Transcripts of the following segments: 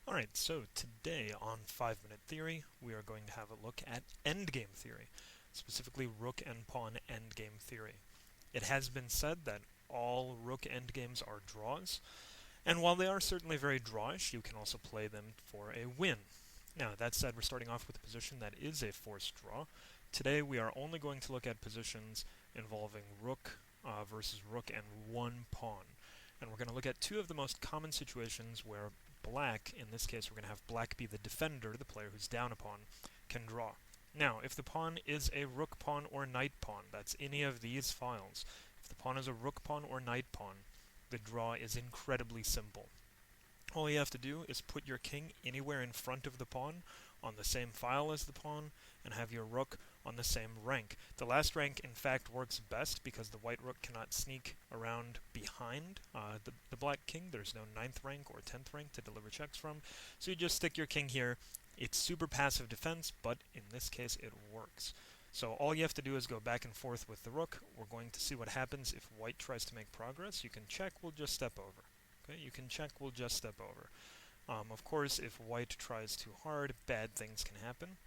Alright, so today on 5-Minute Theory, we are going to have a look at endgame theory, specifically rook and pawn endgame theory. It has been said that all rook endgames are draws, and while they are certainly very drawish, you can also play them for a win. Now, that said, we're starting off with a position that is a forced draw. Today, we are only going to look at positions involving rook versus rook and one pawn. And we're going to look at two of the most common situations where black, in this case we're going to have black be the defender, the player who's down a pawn, can draw. Now, if the pawn is a rook pawn or knight pawn, that's any of these files. If the pawn is a rook pawn or knight pawn, the draw is incredibly simple. All you have to do is put your king anywhere in front of the pawn on the same file as the pawn and have your rook on the same rank. The last rank, in fact, works best because the white rook cannot sneak around behind the black king. There's no 9th rank or 10th rank to deliver checks from, so you just stick your king here. It's super passive defense, but in this case it works. So all you have to do is go back and forth with the rook. We're going to see what happens if white tries to make progress. You can check, we'll just step over. Okay, you can check, we'll just step over. Of course, if white tries too hard, bad things can happen.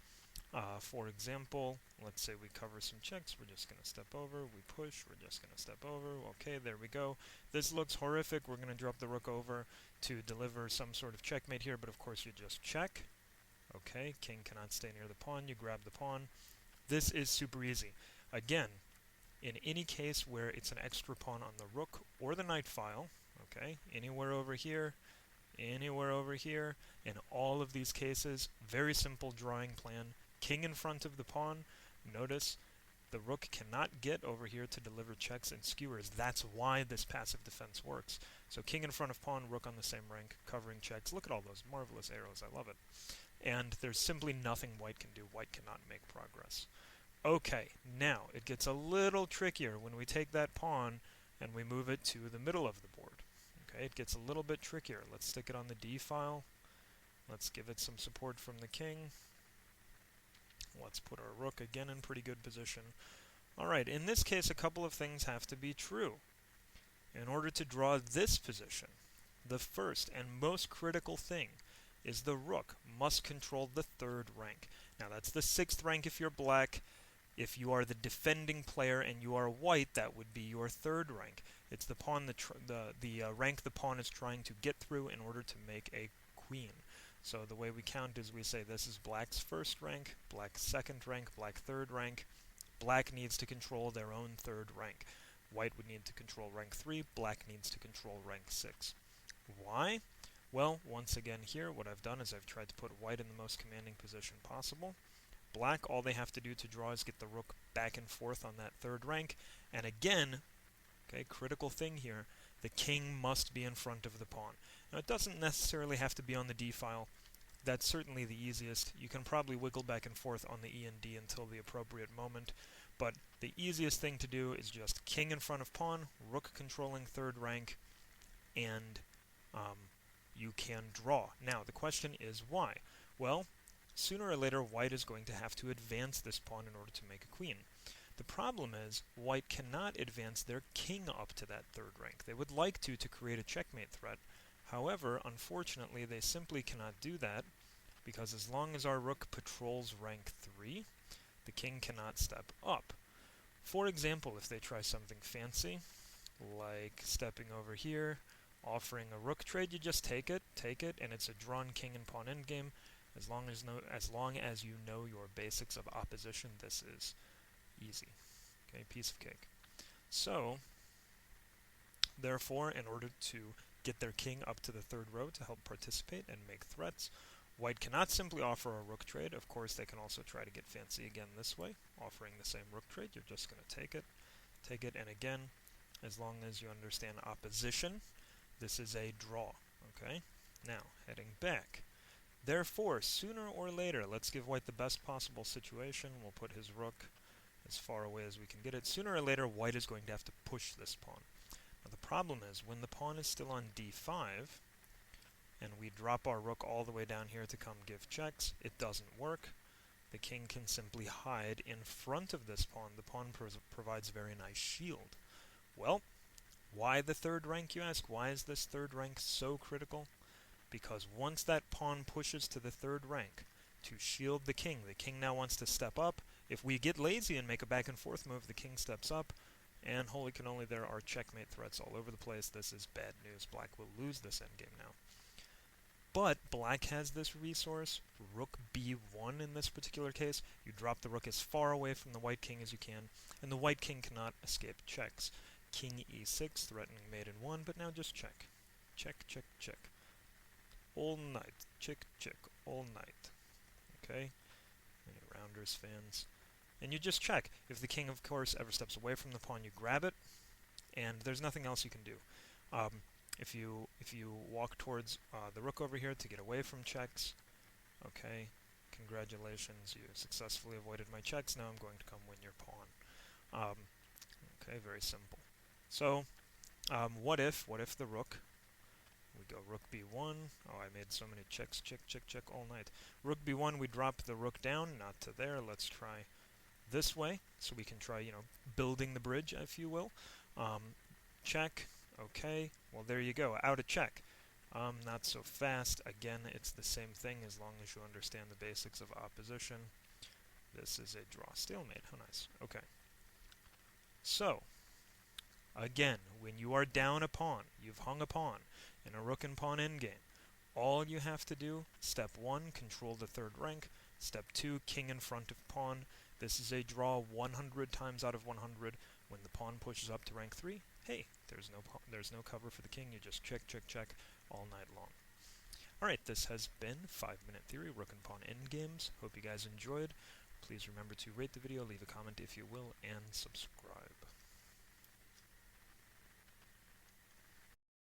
For example, let's say we cover some checks, we're just going to step over, we push, we're just going to step over, okay, there we go. This looks horrific, we're going to drop the rook over to deliver some sort of checkmate here, but of course you just check. Okay, king cannot stay near the pawn, you grab the pawn. This is super easy. Again, in any case where it's an extra pawn on the rook or the knight file, okay, anywhere over here, in all of these cases, very simple drawing plan. King in front of the pawn. Notice the rook cannot get over here to deliver checks and skewers. That's why this passive defense works. So king in front of pawn, rook on the same rank, covering checks. Look at all those marvelous arrows. I love it. And there's simply nothing white can do. White cannot make progress. Okay, now it gets a little trickier when we take that pawn and we move it to the middle of the board. Okay, it gets a little bit trickier. Let's stick it on the D file. Let's give it some support from the king. Let's put our rook again in pretty good position. Alright, in this case a couple of things have to be true. In order to draw this position, the first and most critical thing is the rook must control the 3rd rank. Now that's the 6th rank if you're black. If you are the defending player and you are white, that would be your 3rd rank. It's the pawn, the rank the pawn is trying to get through in order to make a queen. So the way we count is we say this is black's 1st rank, black's 2nd rank, black 3rd rank. Black needs to control their own 3rd rank. White would need to control rank 3, black needs to control rank 6. Why? Well, once again here, what I've done is I've tried to put white in the most commanding position possible. Black, all they have to do to draw is get the rook back and forth on that 3rd rank. And again, okay, critical thing here, the king must be in front of the pawn. Now it doesn't necessarily have to be on the D file. That's certainly the easiest. You can probably wiggle back and forth on the E and D until the appropriate moment. But the easiest thing to do is just king in front of pawn, rook controlling 3rd rank, and you can draw. Now the question is why? Well, sooner or later white is going to have to advance this pawn in order to make a queen. The problem is white cannot advance their king up to that 3rd rank. They would like to create a checkmate threat. However, unfortunately, they simply cannot do that because as long as our rook patrols rank 3, the king cannot step up. For example, if they try something fancy, like stepping over here, offering a rook trade, you just take it, and it's a drawn king and pawn endgame. As long as you know your basics of opposition, this is easy. Okay, piece of cake. So, therefore, in order to get their king up to the 3rd row to help participate and make threats, white cannot simply offer a rook trade. Of course, they can also try to get fancy again this way, offering the same rook trade. You're just going to take it, and again, as long as you understand opposition, this is a draw. Okay? Now, heading back. Therefore, sooner or later, let's give white the best possible situation. We'll put his rook as far away as we can get it. Sooner or later, white is going to have to push this pawn. Now, the problem is, when the pawn is still on d5, and we drop our rook all the way down here to come give checks, it doesn't work. The king can simply hide in front of this pawn. The pawn provides a very nice shield. Well, why the 3rd rank, you ask? Why is this 3rd rank so critical? because once that pawn pushes to the third rank to shield the king now wants to step up. If we get lazy and make a back and forth move, the king steps up, and holy cannoli, there are checkmate threats all over the place. This is bad news. Black will lose this endgame now. But black has this resource, rook b1 in this particular case. You drop the rook as far away from the white king as you can, and the white king cannot escape checks. King e6, threatening mate in 1, but now just check. Check, check, check. All night. Check, check, all night. Okay? Any Rounders fans? And you just check. If the king, of course, ever steps away from the pawn, you grab it, and there's nothing else you can do. If you walk towards the rook over here to get away from checks, okay, congratulations, you successfully avoided my checks. Now I'm going to come win your pawn. Okay, very simple. So, what if the rook? We go rook b1. Oh, I made so many checks. Check, check, check all night. Rook b1. We drop the rook down, not to there. Let's try this way, so we can try, building the bridge, if you will. Check. Okay, well there you go, out of check. Not so fast. Again, it's the same thing as long as you understand the basics of opposition. This is a draw stalemate. How nice. Okay. So, again, when you are down a pawn, you've hung a pawn in a rook and pawn endgame, all you have to do, step 1, control the third rank. Step 2, king in front of pawn. This is a draw 100 times out of 100. When the pawn pushes up to rank 3, hey, there's no cover for the king. You just check, check, check all night long. Alright, this has been 5-Minute Theory, Rook and Pawn Endgames. Hope you guys enjoyed. Please remember to rate the video, leave a comment if you will, and subscribe.